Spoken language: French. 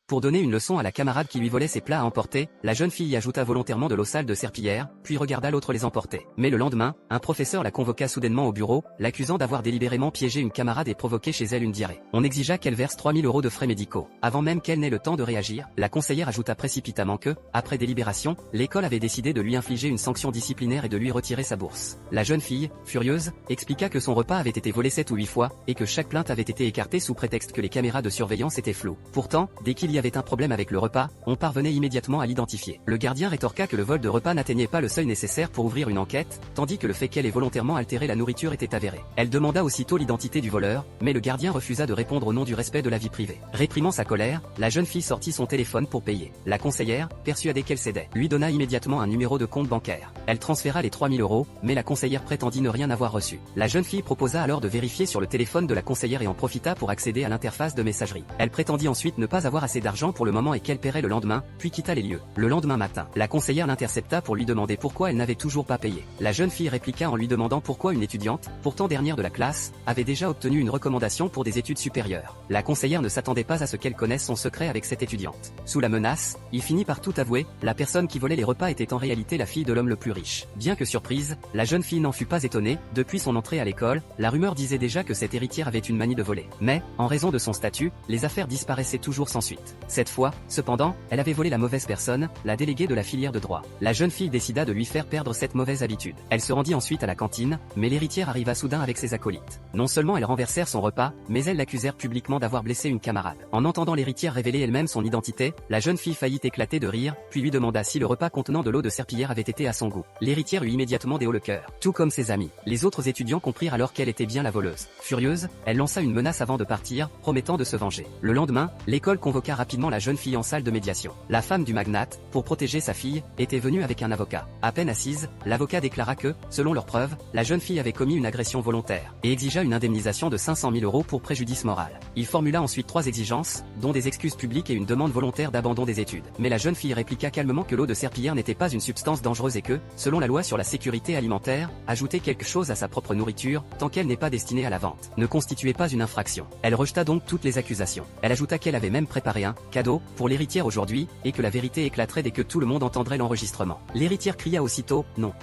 Pour donner une leçon à la camarade qui lui volait ses plats à emporter, la jeune fille y ajouta volontairement de l'eau sale de serpillière, puis regarda l'autre les emporter. Mais le lendemain, un professeur la convoqua soudainement au bureau, l'accusant d'avoir délibérément piégé une camarade et provoqué chez elle une diarrhée. On exigea qu'elle verse 3 000 € de frais médicaux. Avant même qu'elle n'ait le temps de réagir, la conseillère ajouta précipitamment que, après délibération, l'école avait décidé de lui infliger une sanction disciplinaire et de lui retirer sa bourse. La jeune fille, furieuse, expliqua que son repas avait été volé 7 ou 8 fois, et que chaque plainte avait été écartée sous prétexte que les caméras de surveillance étaient floues. Pourtant, dès qu'il y avait un problème avec le repas, on parvenait immédiatement à l'identifier. Le gardien rétorqua que le vol de repas n'atteignait pas le seuil nécessaire pour ouvrir une enquête, tandis que le fait qu'elle ait volontairement altéré la nourriture était avéré. Elle demanda aussitôt l'identité du voleur, mais le gardien refusa de répondre au nom du respect de la vie privée. Réprimant sa colère, la jeune fille sortit son téléphone pour payer. La conseillère, persuadée qu'elle cédait, lui donna immédiatement un numéro de compte bancaire. Elle transféra les 3 000 €, mais la conseillère prétendit ne rien avoir reçu. La jeune fille proposa alors de vérifier sur le téléphone de la conseillère et en profita pour accéder à l'interface de messagerie. Elle prétendit ensuite ne pas avoir assez d'argent pour le moment et qu'elle paierait le lendemain, puis quitta les lieux. Le lendemain matin, la conseillère l'intercepta pour lui demander pourquoi elle n'avait toujours pas payé. La jeune fille répliqua en lui demandant pourquoi une étudiante, pourtant dernière de la classe, avait déjà obtenu une recommandation pour des études supérieures. La conseillère ne s'attendait pas à ce qu'elle connaisse son secret avec cette étudiante. Sous la menace, il finit par tout avouer, la personne qui volait les repas était en réalité la fille de l'homme le plus riche. Bien que surprise, la jeune fille n'en fut pas étonnée, depuis son entrée à l'école, la rumeur disait déjà que cette héritière avait une manie de voler. Mais, en raison de son statut, les affaires disparaissaient toujours sans suite. Cette fois, cependant, elle avait volé la mauvaise personne, la déléguée de la filière de droit. La jeune fille décida de lui faire perdre cette mauvaise habitude. Elle se rendit ensuite à la cantine, mais l'héritière arriva soudain avec ses acolytes. Non seulement elles renversèrent son repas, mais elles l'accusèrent publiquement d'avoir blessé une camarade. En entendant l'héritière révéler elle-même son identité, la jeune fille faillit éclater de rire, puis lui demanda si le repas contenant de l'eau de serpillière avait été à son goût. L'héritière eut immédiatement des hauts le cœur, tout comme ses amis. Les autres étudiants comprirent alors qu'elle était bien la voleuse. Furieuse, elle lança une menace avant de partir, promettant de se venger. Le lendemain, l'école convoqua rapidement la jeune fille en salle de médiation. La femme du magnate, pour protéger sa fille, était venue avec un avocat. À peine assise, l'avocat déclara que, selon leurs preuves, la jeune fille avait commis une agression volontaire, et exigea une indemnisation de 500 000 € pour préjudice moral. Il formula ensuite 3 exigences, dont des excuses publiques et une demande volontaire d'abandon des études. Mais la jeune fille répliqua calmement que l'eau de serpillière n'était pas une substance dangereuse et que, selon la loi sur la sécurité alimentaire, ajouter quelque chose à sa propre nourriture, tant qu'elle n'est pas destinée à la vente, ne constituait pas une infraction. Elle rejeta donc toutes les accusations. Elle ajouta qu'elle avait même préparé un cadeau pour l'héritière aujourd'hui, et que la vérité éclaterait dès que tout le monde entendrait l'enregistrement. L'héritière cria aussitôt « Non ».